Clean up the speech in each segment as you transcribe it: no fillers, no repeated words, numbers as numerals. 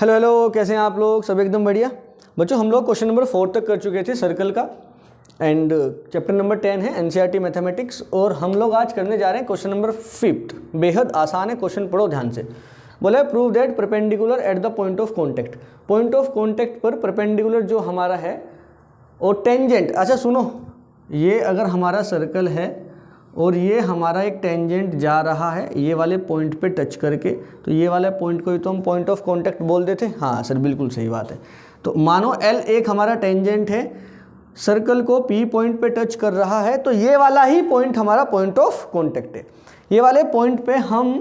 Hello hello, कैसे हैं आप लोग? सब एकदम बढ़िया। बच्चों, हम लोग क्वेश्चन नंबर 4 तक कर चुके थे सर्कल का, एंड चैप्टर नंबर 10 है एनसीईआरटी मैथमेटिक्स, और हम लोग आज करने जा रहे हैं क्वेश्चन नंबर 5। बेहद आसान है क्वेश्चन, पढ़ो ध्यान से। बोला है prove that perpendicular at the point of contact. Point of contact पर परपेंडिकुलर जो हमारा है और टेंजेंट, अच्छा सुनो, ये अगर हमारा सर्कल है और ये हमारा एक टेंजेंट जा रहा है ये वाले पॉइंट पे टच करके, तो ये वाले पॉइंट को ही तो हम पॉइंट ऑफ कांटेक्ट बोल देते हैं। हाँ सर, बिल्कुल सही बात है। तो मानो L एक हमारा टेंजेंट है, सर्कल को P पॉइंट पे टच कर रहा है, तो ये वाला ही पॉइंट हमारा पॉइंट ऑफ कांटेक्ट है। ये वाले पॉइंट पे हम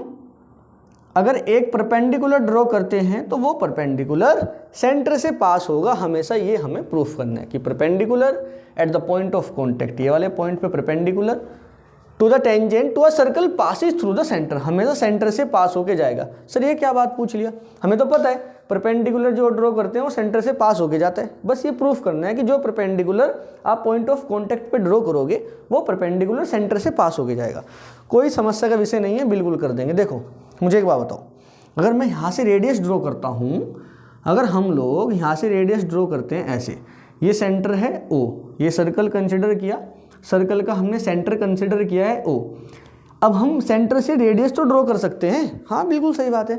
अगर एक परपेंडिकुलर ड्रॉ करते हैं तो वो परपेंडिकुलर सेंटर से पास होगा हमेशा। ये हमें प्रूफ करना है कि perpendicular at the point of contact, ये वाले पॉइंट पे perpendicular to the tangent to a circle passes through the centre, हमेशा सेंटर से पास होके जाएगा। सर ये क्या बात पूछ लिया, हमें तो पता है परपेंडिकुलर जो ड्रॉ करते हैं वो सेंटर से पास होके जाता है। बस ये प्रूफ करना है कि जो परपेंडिकुलर आप पॉइंट ऑफ कांटेक्ट पे ड्रॉ करोगे वो परपेंडिकुलर सेंटर से पास होके जाएगा। कोई समस्या का विषय नहीं है, बिल्कुल कर देंगे। देखो मुझे एक बात बताओ, अगर मैं यहाँ से रेडियस ड्रॉ करता हूँ, अगर हम लोग यहाँ से रेडियस ड्रॉ करते हैं ऐसे, ये सेंटर है O, ये सर्कल कंसिडर किया, सर्कल का हमने सेंटर कंसिडर किया है O। अब हम सेंटर से रेडियस तो ड्रॉ कर सकते हैं, हाँ बिल्कुल सही बात है।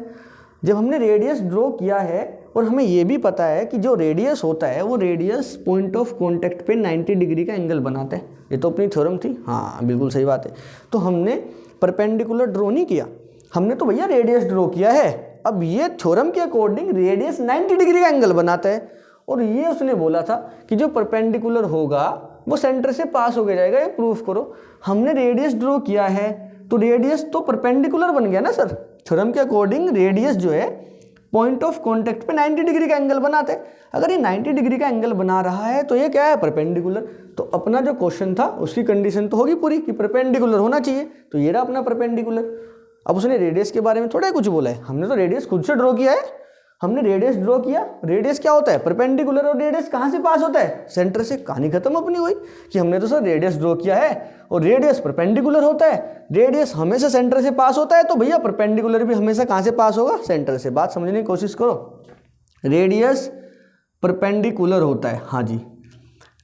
जब हमने रेडियस ड्रॉ किया है और हमें ये भी पता है कि जो रेडियस होता है वो रेडियस पॉइंट ऑफ कांटेक्ट पे 90 डिग्री का एंगल बनाता है, ये तो अपनी थ्योरम थी। हाँ बिल्कुल सही बात है। तो हमने परपेंडिकुलर ड्रॉ नहीं किया, हमने तो भैया रेडियस ड्रॉ किया है। अब ये थ्योरम के अकॉर्डिंग रेडियस 90 डिग्री का एंगल बनाता है, और ये उसने बोला था कि जो परपेंडिकुलर होगा वो सेंटर से पास होके जाएगा, ये प्रूफ करो। हमने रेडियस ड्रॉ किया है तो रेडियस तो परपेंडिकुलर बन गया ना सर। थ्योरम के अकॉर्डिंग रेडियस जो है पॉइंट ऑफ कांटेक्ट पे 90 डिग्री का एंगल बनाते हैं। अगर ये 90 डिग्री का एंगल बना रहा है तो ये क्या है, परपेंडिकुलर। तो अपना जो क्वेश्चन था उसकी कंडीशन तो होगी पूरी कि परपेंडिकुलर होना चाहिए, तो ये रहा अपना परपेंडिकुलर। अब उसने रेडियस के बारे में थोड़ा कुछ बोला है, हमने तो रेडियस खुद से ड्रॉ किया है। हमने रेडियस ड्रॉ किया, रेडियस क्या होता है, परपेंडिकुलर, और रेडियस कहाँ से पास होता है, सेंटर से। कहानी खत्म अपनी हुई कि हमने तो सर रेडियस ड्रॉ किया है और रेडियस परपेंडिकुलर होता है। रेडियस हमेशा सेंटर से पास होता है, तो भैया परपेंडिकुलर भी हमेशा कहाँ से पास होगा, सेंटर से। बात समझने की कोशिश करो, रेडियस परपेंडिकुलर होता है, हाँ जी,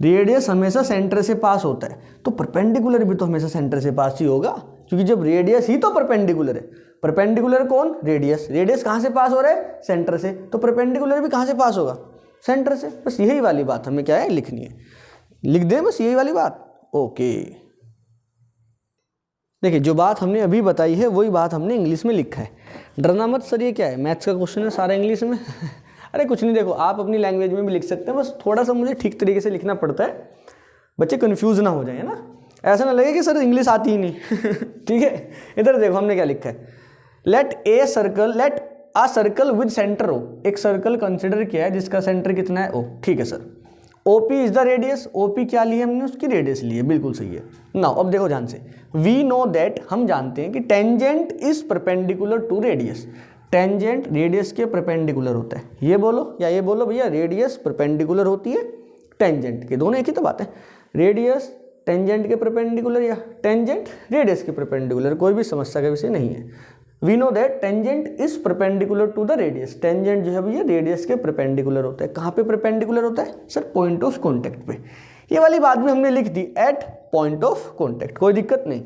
रेडियस हमेशा सेंटर से पास होता है, तो परपेंडिकुलर भी तो हमेशा सेंटर से पास ही होगा, क्योंकि जब रेडियस ही तो परपेंडिकुलर है। परपेंडिकुलर कौन, रेडियस। रेडियस कहाँ से पास हो रहा है, सेंटर से, तो परपेंडिकुलर भी कहाँ से पास होगा, सेंटर से। बस यही वाली बात हमें क्या है, लिखनी है। लिख दें बस यही वाली बात, ओके। देखिए जो बात हमने अभी बताई है वही बात हमने इंग्लिश में लिखा है। डरना मत सर, ये क्या है, मैथ्स का क्वेश्चन है सारा इंग्लिश में। अरे कुछ नहीं, देखो आप अपनी लैंग्वेज में भी लिख सकते हैं, बस थोड़ा सा मुझे ठीक तरीके से लिखना पड़ता है, बच्चे कन्फ्यूज ना हो जाए, है ना। ऐसा ना लगे कि सर इंग्लिश आती ही नहीं। ठीक है, इधर देखो हमने क्या लिखा है, let a circle with centre O। एक सर्कल कंसिडर किया है जिसका सेंटर कितना है O, ठीक है sir. OP is the radius, OP क्या ली है हमने, उसकी रेडियस ली है, बिल्कुल सही है। नाउ अब देखो ध्यान से, वी नो दैट, हम जानते हैं कि tangent is perpendicular to radius. Tangent radius के परपेंडिकुलर होता है, ये बोलो या ये बोलो भैया, रेडियस परपेंडिकुलर होती है टेंजेंट के, दोनों एक ही तो बात है। रेडियस टेंजेंट के परपेंडिकुलर या टेंजेंट रेडियस के परपेंडिकुलर, कोई भी समस्या का विषय नहीं है। We know that tangent is perpendicular to the radius. Tangent जो है भैया रेडियस के परपेंडिकुलर होता है। कहाँ पे परपेंडिकुलर होता है सर, पॉइंट ऑफ कांटेक्ट पे। ये वाली बात भी हमने लिख दी, एट पॉइंट ऑफ कांटेक्ट, कोई दिक्कत नहीं।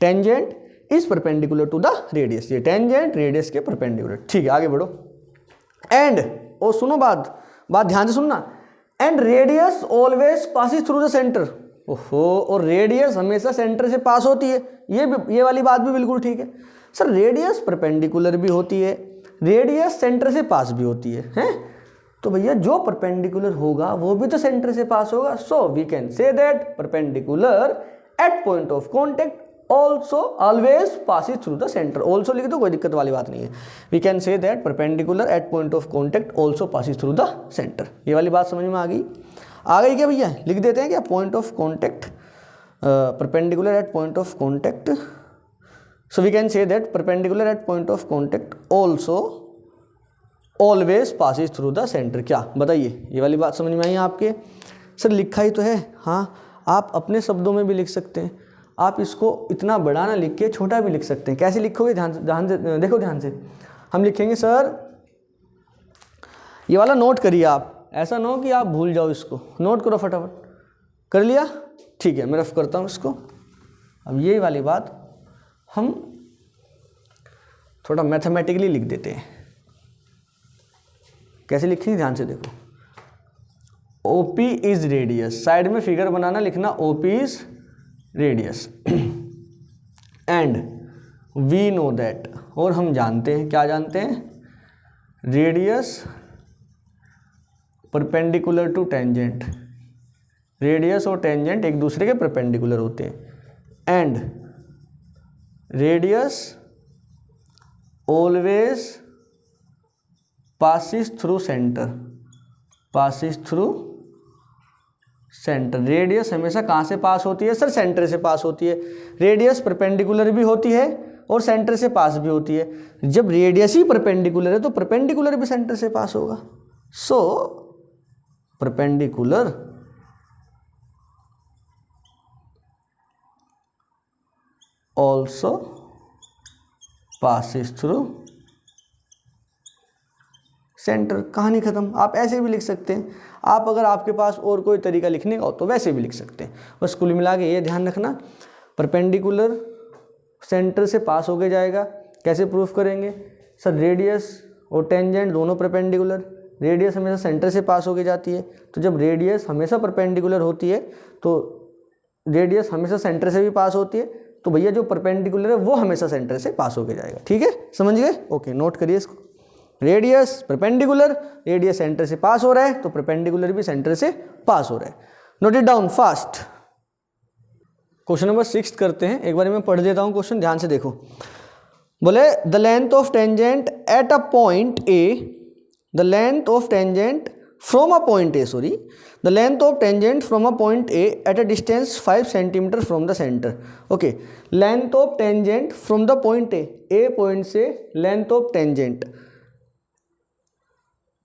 Tangent is perpendicular to the radius, ये टेंजेंट रेडियस के परपेंडिकुलर, ठीक है। आगे बढ़ो, एंड ओ सुनो, बात ध्यान से सुनना, and radius always passes through the centre. ओहो, और रेडियस हमेशा सेंटर से पास होती है, ये वाली बात भी बिल्कुल ठीक है सर। रेडियस परपेंडिकुलर भी होती है, रेडियस सेंटर से पास भी होती है, हैं? तो भैया जो परपेंडिकुलर होगा वो भी तो सेंटर से पास होगा। So we can say that perpendicular at point of contact also always passes through the centre. Also लिख दो, कोई दिक्कत वाली बात नहीं है। We can say that perpendicular at point of contact also passes through the centre. ये वाली बात समझ में आ गई क्या भैया, लिख देते हैं क्या, point of contact, perpendicular at point of contact. So we can say that perpendicular at point of contact also always passes through the centre. क्या बताइए, ये वाली बात समझ में आई आपके? सर लिखा ही तो है, हाँ आप अपने शब्दों में भी लिख सकते हैं, आप इसको इतना बड़ा ना लिख के छोटा भी लिख सकते हैं। कैसे लिखोगे, ध्यान से देखो, ध्यान से हम लिखेंगे सर ये वाला नोट करिए आप, ऐसा ना हो कि आप भूल जाओ इसको, नोट करो फटाफट। कर लिया? ठीक है, मैं रफ करता हूँ इसको। अब यही वाली बात हम थोड़ा मैथमेटिकली लिख देते हैं। कैसे लिखेंगे ध्यान से देखो। OP इज रेडियस, साइड में फिगर बनाना, लिखना OP is radius and we know that, और हम जानते हैं, क्या जानते हैं? Radius perpendicular to tangent, radius और टेंजेंट एक दूसरे के परपेंडिकुलर होते हैं। And radius always passes through centre, passes through centre. Radius हमेशा कहाँ से पास होती है सर? सेंटर से पास होती है। रेडियस परपेंडिकुलर भी होती है और सेंटर से पास भी होती है। जब रेडियस ही परपेंडिकुलर है तो परपेंडिकुलर भी सेंटर से पास होगा। So perpendicular also passes through centre. कहानी खत्म। आप ऐसे भी लिख सकते हैं, आप अगर आपके पास और कोई तरीका लिखने का हो तो वैसे भी लिख सकते हैं। बस कुल मिला के ये ध्यान रखना, परपेंडिकुलर सेंटर से पास होके जाएगा। कैसे प्रूफ करेंगे सर? रेडियस और टेंजेंट दोनों परपेंडिकुलर, रेडियस हमेशा सेंटर से पास होके जाती है। तो जब रेडियस हमेशा परपेंडिकुलर होती है तो रेडियस हमेशा सेंटर से भी पास होती है, तो भैया जो परपेंडिकुलर है वो हमेशा सेंटर से पास होके जाएगा। ठीक है, समझ गए? ओके, नोट करिए इसको। रेडियस परपेंडिकुलर, रेडियस सेंटर से पास हो रहा है तो परपेंडिकुलर भी सेंटर से पास हो रहा है। Note it down fast. Question number 6 करते हैं। एक बार मैं पढ़ देता हूं क्वेश्चन, ध्यान से देखो। बोले the length of tangent at a point A, the length of tangent from a point A, sorry, the length of tangent from a point A at a distance 5 centimetre from the centre. Okay, length of tangent from the point A point से length of tangent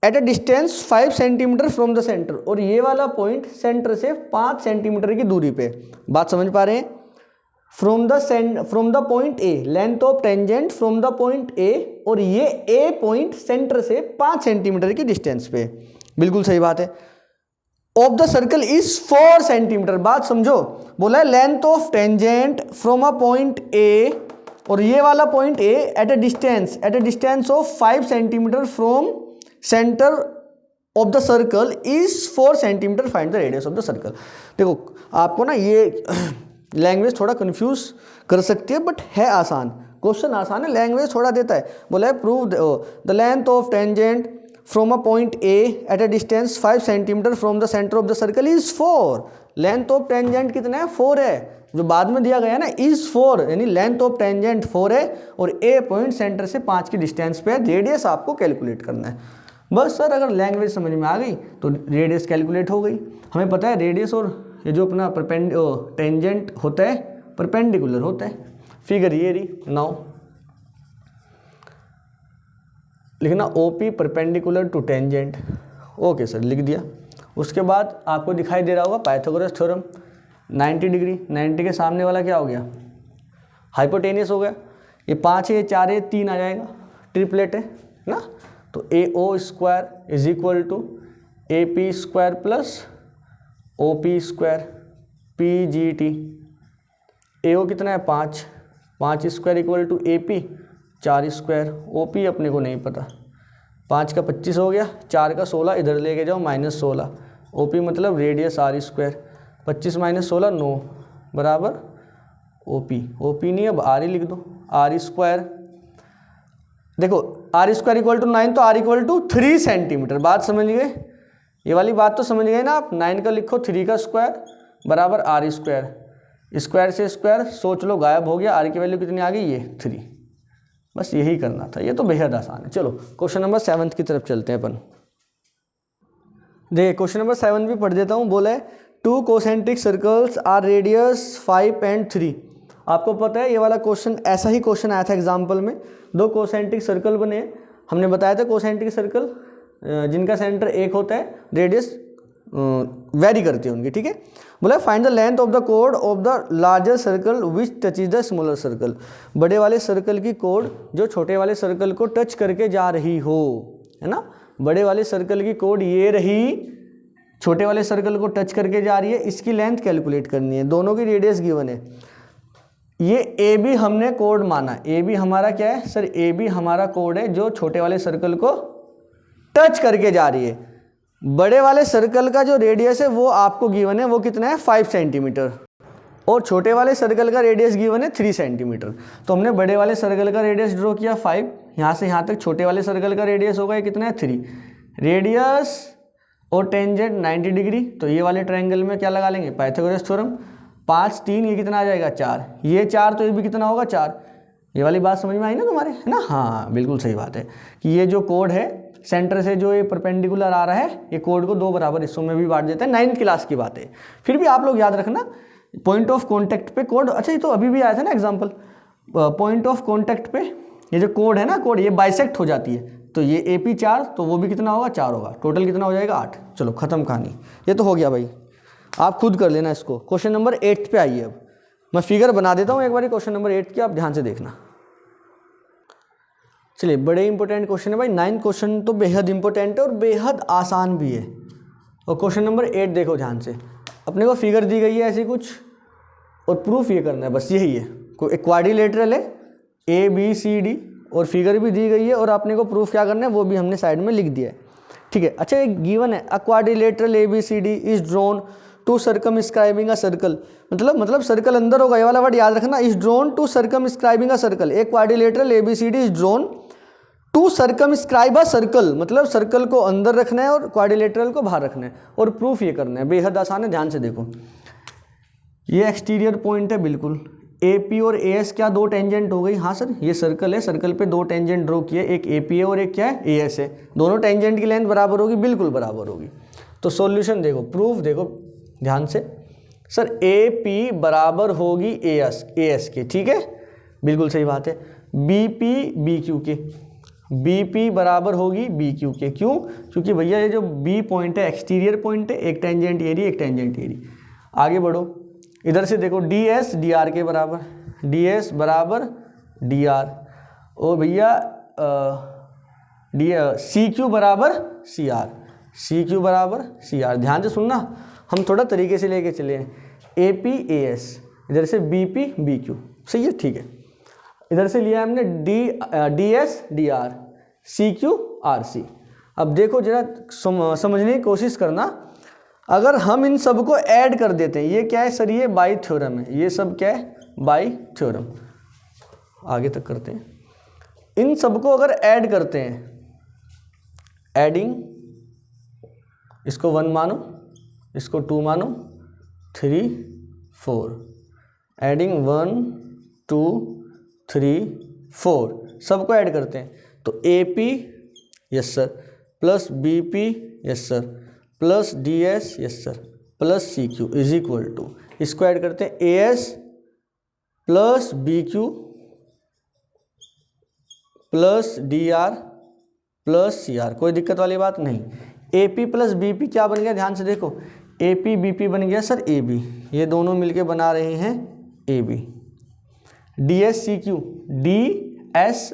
at a distance 5 centimetre from the centre, और ये वाला point centre से 5 centimetre की दूरी पे। बात समझ पा रहे हैं? From the point A, length of tangent from the point ए, और ये ए पॉइंट सेंटर से 5 सेंटीमीटर की डिस्टेंस पे। बिल्कुल सही बात है। Of the circle is 4 centimetre. बात समझो, बोला है length of tangent from a point ए, और ये वाला point A at a distance of 5 centimetre from centre of the circle is 4 centimetre, find the radius of the circle. देखो आपको ना ये लैंग्वेज थोड़ा कंफ्यूज कर सकती है, बट है आसान, क्वेश्चन आसान है, लैंग्वेज थोड़ा देता है। बोला है prove the length of tangent from a point A at a distance 5 centimetre from the centre of the circle is 4। Length of tangent कितना है? 4 है। जो बाद में दिया गया है ना इज 4, यानी लेंथ ऑफ टेंजेंट 4 है और ए पॉइंट सेंटर से 5 की डिस्टेंस पे है। रेडियस आपको कैलकुलेट करना है। बस सर अगर लैंग्वेज समझ में आ गई तो रेडियस कैलकुलेट हो गई। हमें पता है रेडियस और ये जो अपना टेंजेंट होता है परपेंडिकुलर होता है। फिगर ये रही। नाउ लिखना OP perpendicular to tangent. Okay sir, लिख दिया। उसके बाद आपको दिखाई दे रहा होगा पाइथागोरस थ्योरम। 90 डिग्री, 90 के सामने वाला क्या हो गया? हाइपोटेनियस हो गया। ये 5 है, 4 है, 3 आ जाएगा, ट्रिपलेट है ना। तो AO square is equal to AP square plus OP square PGT। AO कितना है? 5, 5 square equal to AP 4 square. OP अपने को नहीं पता। 5 का 25 हो गया, 4 का 16, इधर लेके जाओ -16। OP मतलब रेडियस R स्क्वायर। 25 - 16 9 बराबर OP नहीं, अब R ही लिख दो। R स्क्वायर, देखो R स्क्वायर इक्वल टू 9, तो R इक्वल टू 3 सेंटीमीटर। बात समझ गए? ये वाली बात तो समझ गए ना आप। 9 का लिखो 3 का स्क्वायर बराबर R स्क्वायर। स्क्वायर से स्क्वायर सोच लो गायब हो गया। R की वैल्यू कितनी आ गई? ये 3। बस यही करना था। ये तो बेहद आसान है। चलो क्वेश्चन नंबर 7 की तरफ चलते हैं अपन। देखिए क्वेश्चन नंबर 7 भी पढ़ देता हूँ। बोला है 2 concentric circles are radius 5 and 3। आपको पता है ये वाला क्वेश्चन, ऐसा ही क्वेश्चन आया था एग्जाम्पल में। 2 कॉन्सेंट्रिक सर्कल बने, हमने बताया था कॉन्सेंट्रिक सर्कल जिनका सेंटर 1 होता है, रेडियस वेरी करती है उनकी। ठीक है, बोला find the length of the code of the larger circle which touches the smaller circle. बड़े वाले सर्कल की कोड जो छोटे वाले सर्कल को टच करके जा रही हो, है ना। बड़े वाले सर्कल की कोड ये रही, छोटे वाले सर्कल को टच करके जा रही है, इसकी लेंथ कैलकुलेट करनी है, दोनों की रेडियस गिवन है। ये ए बी हमने कोड माना, ए बी हमारा क्या है सर, ए बी हमारा कोड है जो छोटे वाले सर्कल को टच करके जा रही है। बड़े वाले सर्कल का जो रेडियस है वो आपको गिवन है, वो कितना है 5 सेंटीमीटर, और छोटे वाले सर्कल का रेडियस गिवन है 3 सेंटीमीटर। तो हमने बड़े वाले सर्कल का रेडियस ड्रॉ किया 5, यहाँ से यहाँ तक छोटे वाले सर्कल का रेडियस होगा ये कितना है 3, रेडियस और टेंजेंट 90 डिग्री। तो ये वाले ट्रायंगल में क्या लगा लेंगे, पाइथागोरस थ्योरम। 5 3 ये कितना आ जाएगा 4, ये 4 तो ये भी कितना होगा 4। ये वाली बात समझ में आई ना तुम्हारे, है ना? हाँ बिल्कुल सही बात है कि ये जो कोड है सेंटर से जो ये परपेंडिकुलर आ रहा है, ये कोड को 2 बराबर हिस्सों में भी बांट देता है। 9th क्लास की बात है, फिर भी आप लोग याद रखना पॉइंट ऑफ कॉन्टैक्ट पे कोड। अच्छा ये तो अभी भी आया था ना एग्जाम्पल, पॉइंट ऑफ कॉन्टैक्ट पे ये जो कोड है ना, कोड ये बाइसेक्ट हो जाती है, तो ये AP 4 तो वो भी कितना होगा 4 होगा, टोटल कितना हो जाएगा 8। चलो खत्म कहानी, ये तो हो गया भाई, आप खुद कर लेना इसको। क्वेश्चन नंबर 8 पे आइए। अब मैं फिगर बना देता हूँ एक बार क्वेश्चन नंबर 8 की, आप ध्यान से देखना। चलिए बड़े इंपॉर्टेंट क्वेश्चन है भाई, 9th क्वेश्चन तो बेहद इंपॉर्टेंट है और बेहद आसान भी है। और क्वेश्चन नंबर 8 देखो ध्यान से, अपने को फिगर दी गई है ऐसी कुछ, और प्रूफ ये करना है, बस यही है। कोई एक क्वाड्रिलेटरल है ABCD, और फिगर भी दी गई है, और आपने को प्रूफ क्या करना है वो भी हमने साइड में लिख दिया है, ठीक है। अच्छा एक गिवन है, a quadrilateral ABCD is drawn to circumscribing a circle, मतलब सर्कल अंदर होगा, ये वाला वर्ड याद रखना, is drawn to circumscribing a circle. एक quadrilateral ABCD is drawn to circumscribe a circle, मतलब सर्कल को अंदर रखना है और क्वाड्रिलेटरल को बाहर रखना है, और प्रूफ ये करना है। बेहद आसान है, ध्यान से देखो। ये एक्सटीरियर पॉइंट है बिल्कुल, AP और AS क्या 2 टेंजेंट हो गई। हाँ सर ये सर्कल है, सर्कल पे 2 टेंजेंट ड्रॉ किए, एक AP है और एक क्या है AS है, दोनों टेंजेंट की लेंथ बराबर होगी, बिल्कुल बराबर होगी। तो सॉल्यूशन देखो, प्रूफ देखो ध्यान से, सर AP बराबर होगी AS के, ठीक है बिल्कुल सही बात है। BP BQ के, BP बराबर होगी BQ के, क्यों? क्योंकि भैया ये जो B पॉइंट है एक्सटीरियर पॉइंट है, एक टेंजेंट ये रही, एक टेंजेंट ये रही। आगे बढ़ो, इधर से देखो DS DR के बराबर, DS बराबर DR, और भैया CQ बराबर CR, CQ बराबर CR। ध्यान से सुनना, हम थोड़ा तरीके से लेके चले हैं। AP AS, इधर से BP BQ, सही है, ठीक है। इधर से लिया हमने DS DR, CQ RC। अब देखो जरा समझने की कोशिश करना, अगर हम इन सब को ऐड कर देते हैं, ये क्या है सर, ये बाई थ्योरम है, ये सब क्या है बाई थ्योरम। आगे तक करते हैं, इन सब को अगर ऐड करते हैं, एडिंग, इसको 1 मानो, इसको 2 मानो, 3 4, एडिंग 1 2 3 4, सबको ऐड करते हैं तो AP yes sir, plus BP yes sir, plus DS yes sir, plus CQ is equal to, इसको ऐड करते हैं AS plus BQ plus DR plus CR। कोई दिक्कत वाली बात नहीं। AP प्लस BP क्या बन गया, ध्यान से देखो, AP BP बन गया सर AB, ये दोनों मिलके बना रहे हैं AB। DS CQ, DS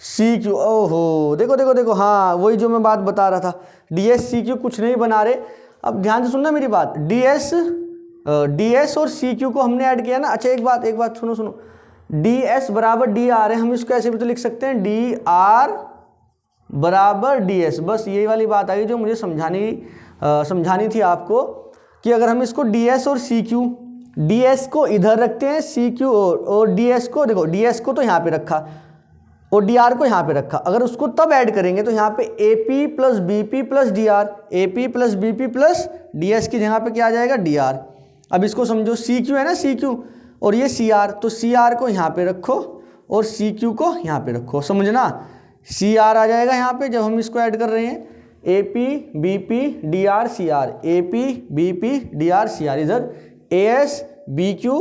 CQ, ओहो देखो देखो देखो, हाँ वही जो मैं बात बता रहा था, DS CQ कुछ नहीं बना रहे। अब ध्यान से सुनना मेरी बात, DS और CQ को हमने ऐड किया ना। अच्छा एक बात सुनो, DS बराबर DR है, हम इसको ऐसे भी तो लिख सकते हैं DR बराबर DS। बस यही वाली बात आ गई जो मुझे समझानी थी आपको, कि अगर हम इसको DS और CQ, DS को इधर रखते हैं, CQ और DS को, देखो DS को तो यहाँ पे रखा और DR को यहाँ पे रखा, अगर उसको तब ऐड करेंगे तो यहाँ पे AP plus BP plus DR, AP plus BP plus DS की जगह पे क्या आ जाएगा DR। अब इसको समझो, CQ है ना CQ, और ये CR, तो CR को यहाँ पे रखो और CQ को यहाँ पे रखो, समझना। CR आ जाएगा यहाँ पे जब हम इसको ऐड कर रहे हैं, AP BP DR CR, AP BP DR CR। इधर AS BQ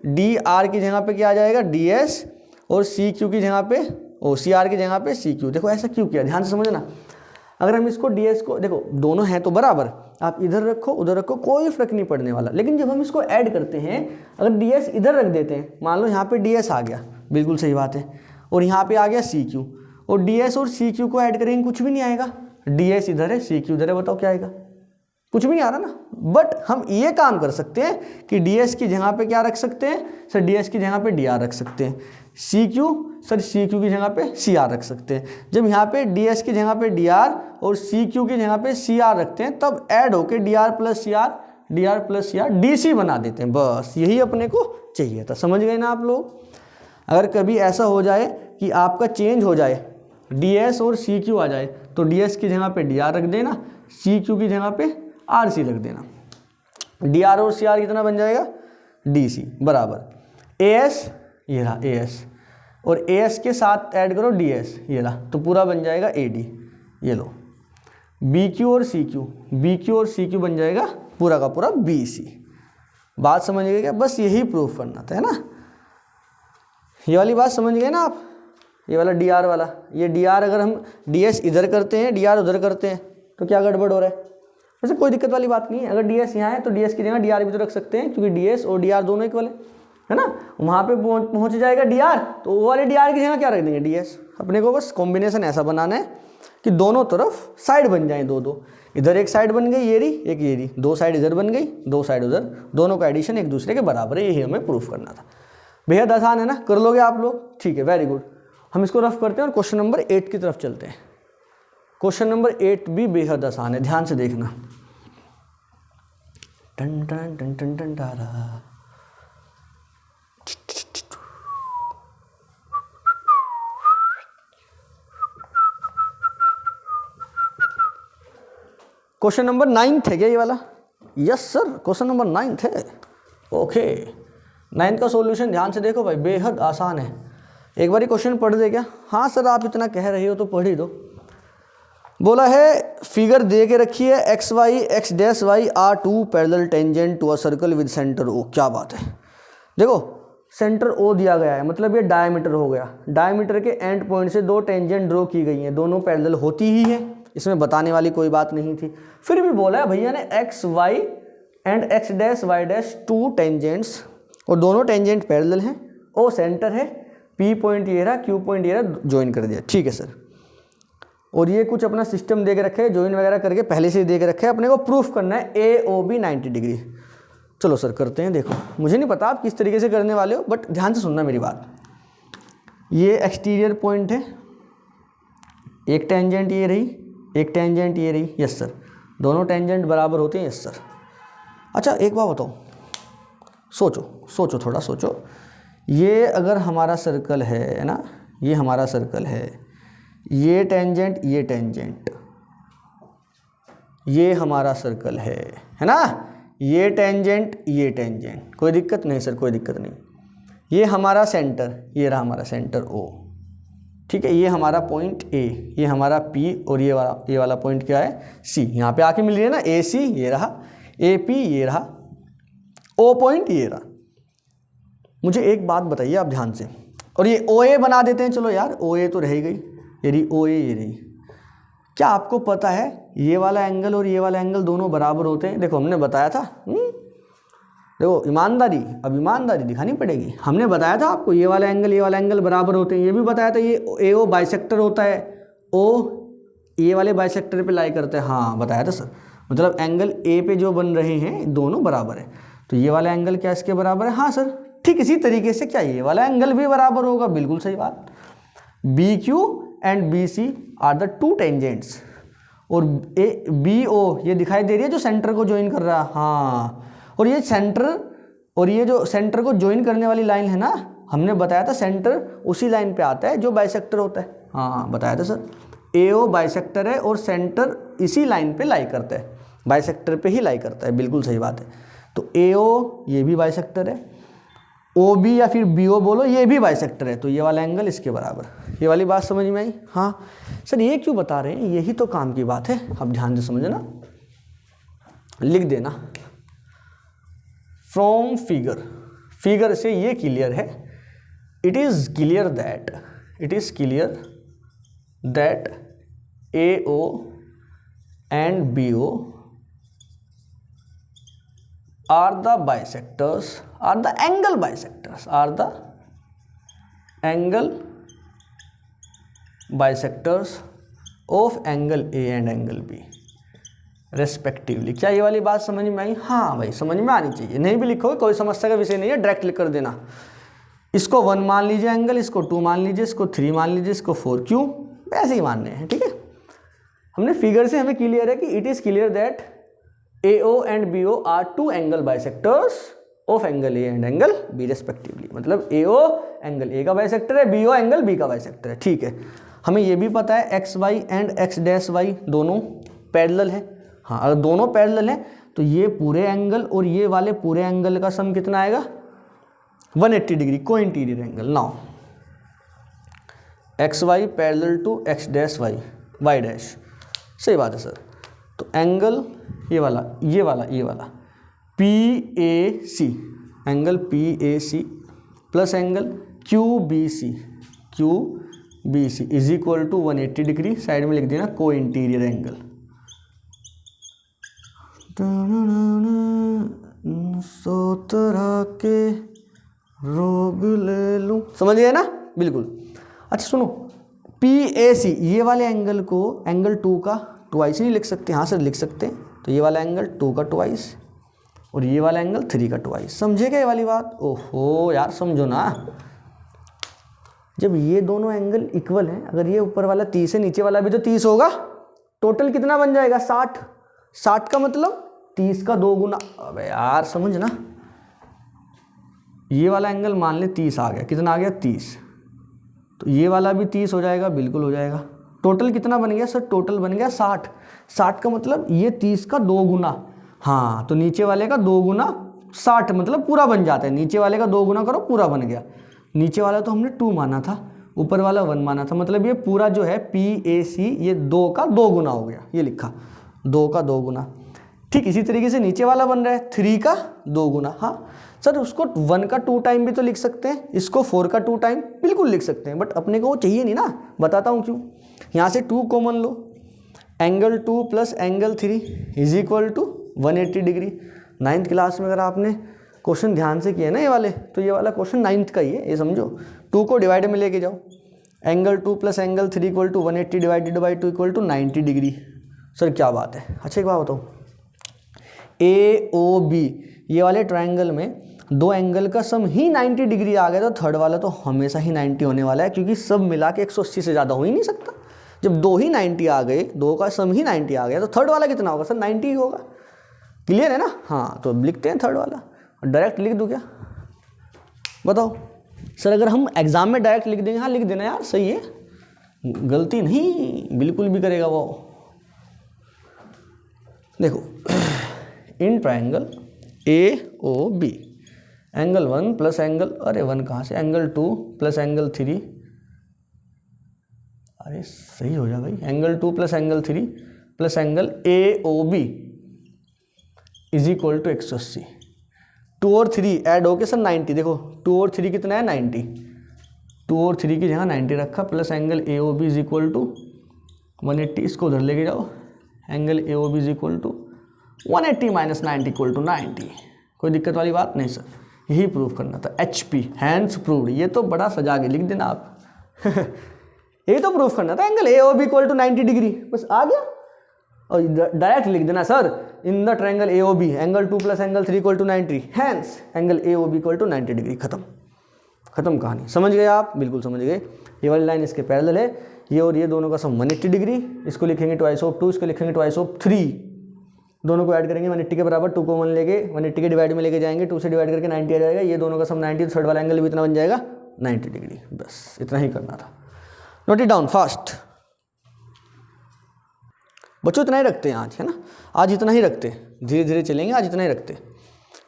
DR की जगह पे क्या आ जाएगा DS, और CQ की जगह पे CR की जगह पे CQ। देखो ऐसा क्यों किया, ध्यान से समझना। अगर हम इसको DS को, देखो दोनों हैं तो बराबर, आप इधर रखो उधर रखो कोई फर्क नहीं पड़ने वाला, लेकिन जब हम इसको ऐड करते हैं, अगर DS इधर रख देते हैं, मान लो यहाँ पे DS आ गया, बिल्कुल सही बात है, और यहाँ पे आ गया CQ, और डी एस और सी क्यू को ऐड करेंगे कुछ भी नहीं आएगा, डी एस इधर है सी क्यू इधर है, बताओ क्या आएगा, कुछ भी नहीं आ रहा ना। बट हम ये काम कर सकते हैं कि डी एस की जगह पे क्या रख सकते हैं सर, डी एस की जगह पे डी आर रख सकते हैं, C Q sir C Q की जगह पे सी आर रख सकते हैं। जब यहाँ पे डी एस की जगह पे डी आर और सी क्यू की जगह पे सी आर रखते हैं तब ऐड होके D R plus C R, D R plus C R D C बना देते हैं, बस यही अपने को चाहिए था। समझ गए ना आप लोग। अगर कभी ऐसा हो जाए कि आपका चेंज हो जाए, डी एस और सी क्यू आ जाए, तो डी एस की जगह पे डी आर रख देना, सी क्यू की जगह पे आर सी रख देना। डी आर और सी आर कितना बन जाएगा, डी सी बराबर ए एस, ये रहा ए एस, और ए एस के साथ ऐड करो डी एस, ये रहा, तो पूरा बन जाएगा ए डी, ये लो। बी क्यू और सी क्यू, बी क्यू और सी क्यू बन जाएगा पूरा का पूरा बी सी। बात समझ गए क्या, बस यही प्रूफ करना था, है ना। ये वाली बात समझ गए ना आप, ये वाला डी आर वाला, ये डी आर अगर हम डी एस इधर करते हैं डी आर उधर करते हैं तो क्या गड़बड़ हो रहा है। वैसे कोई दिक्कत वाली बात नहीं है, अगर डी एस यहाँ है तो डी एस की जगह डी आर भी तो रख सकते हैं, क्योंकि डी एस और डी आर दोनों इक्वल है ना। वहाँ पे पहुँच जाएगा डी आर, तो वो वाले डी आर की जगह क्या रख देंगे डी एस। अपने को बस कॉम्बिनेशन ऐसा बनाना है कि दोनों तरफ साइड बन जाए, दो दो, इधर एक साइड बन गई ये रही, एक ये रही, दो साइड इधर बन गई, दो साइड उधर, दोनों का एडिशन एक दूसरे के बराबर है, यही हमें प्रूफ करना था। बेहद आसान है ना, कर लोगे आप लोग, ठीक है, वेरी गुड। हम इसको रफ करते हैं और क्वेश्चन नंबर 8 की तरफ चलते हैं। क्वेश्चन नंबर 8 भी बेहद आसान है, ध्यान से देखना। टन टन टन टन टन टारा। क्वेश्चन नंबर 9 है क्या ये वाला? यस सर, क्वेश्चन नंबर 9 है। ओके, 9 का सॉल्यूशन ध्यान से देखो भाई, बेहद आसान है। एक बारी क्वेश्चन पढ़ दे क्या? हाँ सर आप इतना कह रहे हो तो पढ़ ही दो। बोला है फिगर दे के रखी है X Y X dash Y are two parallel tangent to a circle with centre O. क्या बात है, देखो सेंटर ओ दिया गया है, मतलब ये डायमीटर हो गया। डायमीटर के एंड पॉइंट से दो टेंजेंट ड्रॉ की गई हैं, दोनों पैरेलल होती ही है, इसमें बताने वाली कोई बात नहीं थी। फिर भी बोला है भैया ने X Y and X dash Y dash two tangents, और दोनों टेंजेंट पैरेलल हैं, ओ सेंटर है, पी पॉइंट ये रहा, क्यू पॉइंट ये रहा, ज्वाइन कर दिया। ठीक है सर, और ये कुछ अपना सिस्टम दे के रखे है, ज्वाइन वगैरह करके पहले से ही दे के रखे है, अपने को प्रूफ करना है ए ओ बी 90 डिग्री। चलो सर करते हैं। देखो मुझे नहीं पता आप किस तरीके से करने वाले हो, बट ध्यान से सुनना मेरी बात। ये एक्सटीरियर पॉइंट है, एक टेंजेंट ये रही, एक टेंजेंट ये रही। यस सर, दोनों टेंजेंट बराबर होते हैं। Yes sir. अच्छा एक बात बताओ, सोचो थोड़ा सोचो। ये अगर हमारा सर्कल है ना, ये हमारा सर्कल है, ये टेंजेंट ये टेंजेंट, ये हमारा सर्कल है ना, ये टेंजेंट ये टेंजेंट, कोई दिक्कत नहीं सर, कोई दिक्कत नहीं। ये हमारा सेंटर, ये रहा हमारा सेंटर ओ, ठीक है। ये हमारा पॉइंट ए, ये हमारा पी, और ये वाला पॉइंट क्या है सी। यहाँ पे आके मिल रही है ना ए सी, ये रहा ए पी, ये रहा ओ पॉइंट, ये रहा। मुझे एक बात बताइए आप ध्यान से, और ये ओ ए बना देते हैं। चलो यार ओ ए तो रह गई, ये रही ओ ए, ये रही। क्या आपको पता है ये वाला एंगल और ये वाला एंगल दोनों बराबर होते हैं? देखो हमने बताया था, देखो ईमानदारी, अब ईमानदारी दिखानी पड़ेगी। हमने बताया था आपको ये वाला एंगल बराबर होते हैं। ये भी बताया था ये ए ओ बाइसेक्टर होता है, ओ ये वाले बाइसेक्टर पे लाई करते हैं। हाँ बताया था सर, मतलब एंगल ए पे जो बन रहे हैं दोनों बराबर है, तो ये वाला एंगल क्या इसके बराबर है? हाँ सर, ठीक इसी तरीके से क्या ये वाला एंगल भी बराबर होगा। बिल्कुल सही बात। B Q and B C are the two tangents, और ए बी ओ ये दिखाई दे रही है जो सेंटर को ज्वाइन कर रहा है। हाँ, और ये सेंटर, और ये जो सेंटर को ज्वाइन करने वाली लाइन है ना, हमने बताया था सेंटर उसी लाइन पे आता है जो बाइसेक्टर होता है। हाँ बताया था सर, ए ओ बाइसेक्टर है और सेंटर इसी लाइन पे लाई करता है, बाइसेक्टर पे ही लाई करता है। बिल्कुल सही बात है। तो ए ओ ये भी बाइसेक्टर है, ओ बी या फिर बी ओ बोलो, ये भी बाइसेक्टर है, तो ये वाला एंगल इसके बराबर। ये वाली बात समझ में आई? हाँ सर, ये क्यों बता रहे हैं? यही तो काम की बात है। अब ध्यान से समझना, लिख देना फ्रॉम फिगर से ये क्लियर है, it is clear that A O and B O are the bisectors, are the angle bisectors of angle A and angle B respectively. क्या ये वाली बात समझ में आई? हाँ भाई, समझ में आनी चाहिए। नहीं भी लिखोगे कोई समस्या का विषय नहीं है, डायरेक्ट लिख कर देना। इसको 1 मान लीजिए एंगल, इसको 2 मान लीजिए, इसको 3 मान लीजिए, इसको 4। क्यों? वैसे ही मानने हैं, ठीक है। हमने फिगर से हमें क्लियर है कि it is clear that AO and BO are 2 angle bisectors of angle A and angle B respectively. मतलब AO एंगल ए का बाइसेक्टर है, BO एंगल बी का बाइसेक्टर है, ठीक है। हमें ये भी पता है XY एंड X'Y दोनों पैरेलल है। हाँ, अगर दोनों पैरेलल हैं तो ये पूरे एंगल और ये वाले पूरे एंगल का सम कितना आएगा? 180 डिग्री को interior angle. Now XY parallel to X'Y Y dash, सही बात है सर। तो एंगल ये वाला PAC, angle PAC plus angle QBC is equal to 180 degree. Side में लिख देना को इंटीरियर एंगल। 100 तरह के रोग ले लूं, समझ गए ना? बिल्कुल। अच्छा सुनो, PAC ये वाले एंगल को एंगल 2 का ट्वाइस नहीं लिख सकते? हाँ सर लिख सकते हैं। तो ये वाला एंगल 2 का ट्वाइस और ये वाला एंगल 3 का ट्वाइस। समझे क्या ये वाली बात? ओहो यार, समझो ना। जब ये दोनों एंगल इक्वल हैं, अगर ये ऊपर वाला 30 है, नीचे वाला भी तो 30 होगा, टोटल कितना बन जाएगा? 60। 60 का मतलब 30 का 2 गुना। अबे यार समझ ना, ये वाला एंगल मान ले 30 आ गया, कितना आ गया? 30। तो ये वाला भी 30 हो जाएगा, बिल्कुल हो जाएगा। टोटल कितना बन गया सर? टोटल बन गया 60। 60 का मतलब ये 30 का 2 गुना। हाँ, तो नीचे वाले का 2 गुना 60 मतलब पूरा बन जाता है। नीचे वाले का 2 गुना करो, पूरा बन गया। नीचे वाला तो हमने 2 माना था, ऊपर वाला 1 माना था, मतलब ये पूरा जो है PAC ये 2 का 2 गुना हो गया। ये लिखा 2 का 2 गुना। ठीक इसी तरीके से नीचे वाला बन रहा है 3 का 2 गुना। हाँ सर, उसको 1 का 2 टाइम भी तो लिख सकते हैं, इसको 4 का 2 टाइम बिल्कुल लिख सकते हैं, बट अपने को वो चाहिए नहीं ना। बताता हूँ क्यों। यहाँ से 2 कॉमन लो, angle 2 plus angle 3 is equal to 180 degree. 9th class में अगर आपने क्वेश्चन ध्यान से किए ना ये वाले, तो ये वाला क्वेश्चन 9th का ही है, ये समझो। 2 को डिवाइड में लेके जाओ, angle 2 plus angle 3 equal to 180 divided by 2 equal to 90 degree. Sir क्या बात है। अच्छा एक बात बताओ, AOB ये वाले ट्रायंगल में 2 एंगल का सम ही 90 डिग्री आ गया, तो थर्ड वाला तो हमेशा ही 90 होने वाला है, क्योंकि सब मिला के 180 से ज़्यादा हो ही नहीं सकता। जब 2 ही 90 आ गए, 2 का सम ही 90 आ गया, तो थर्ड वाला कितना होगा सर? 90 ही होगा। क्लियर है ना? हाँ, तो अब लिखते हैं थर्ड वाला। डायरेक्ट लिख दूँ क्या? बताओ सर, अगर हम एग्जाम में डायरेक्ट लिख देंगे? हाँ लिख देना यार, सही है, गलती नहीं बिल्कुल भी करेगा वो। देखो, in triangle AOB angle 1 plus angle, अरे 1 कहाँ से, एंगल 2 प्लस एंगल 3, अरे सही हो जा भाई, angle 2 plus angle 3 plus angle AOB is equal to 180। 2 और 3 ऐड होके सर 90। देखो 2 और 3 कितना है? 90। 2 और 3 की जगह 90 रखा, plus angle AOB is equal to 180। इसको उधर लेके जाओ, angle AOB is equal to 180 minus 90 equal to 90। कोई दिक्कत वाली बात नहीं सर, यही प्रूव करना था। HP hands proved. ये तो बड़ा सजा के लिख देना आप यही तो प्रूफ करना था, angle AOB equal to 90 degree, बस आ गया। और डायरेक्ट लिख देना sir, in the triangle AOB angle 2 plus angle 3 equal to 90, hence angle AOB equal to 90 degree. खत्म कहानी। समझ गए आप? बिल्कुल समझ गए। ये वाली लाइन इसके पैरेलल है, ये और ये दोनों का सम 180 डिग्री। इसको लिखेंगे ट्वाइस ऑफ 2, इसको लिखेंगे ट्वाइस ऑफ 3। दोनों को ऐड करेंगे 180 के बराबर, 2 कॉमन लेके 180 के डिवाइड में लेके जाएंगे, 2 से डिवाइड करके 90 आ जाएगा। ये दोनों का सम 90, थर्ड वाला एंगल भी इतना बन जाएगा 90 डिग्री। बस इतना ही करना था। नोट इट डाउन फास्ट बच्चों, इतना ही रखते हैं आज, है ना? आज इतना ही रखते हैं, धीरे धीरे चलेंगे, आज इतना ही रखते हैं,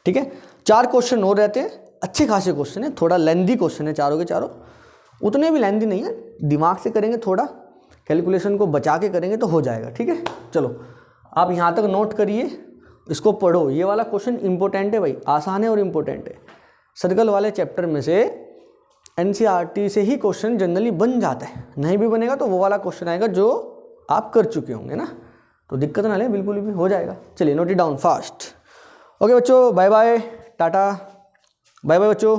ठीक है? 4 क्वेश्चन और रहते हैं, अच्छे खासे क्वेश्चन है, थोड़ा लेंदी क्वेश्चन है चारों के चारों। उतने भी लेंदी नहीं है, दिमाग से करेंगे, थोड़ा कैलकुलेशन को बचा के करेंगे तो हो जाएगा, ठीक है? चलो आप यहाँ तक नोट करिए, इसको पढ़ो। ये वाला क्वेश्चन इंपॉर्टेंट है भाई, आसान है और इम्पोर्टेंट है। सर्कल वाले चैप्टर में से NCERT से ही क्वेश्चन जनरली बन जाता है, नहीं भी बनेगा तो वो वाला क्वेश्चन आएगा जो आप कर चुके होंगे ना, तो दिक्कत ना ले, बिल्कुल भी हो जाएगा। चलिए note it down fast. Okay बच्चों, bye bye, tata, bye bye बच्चों।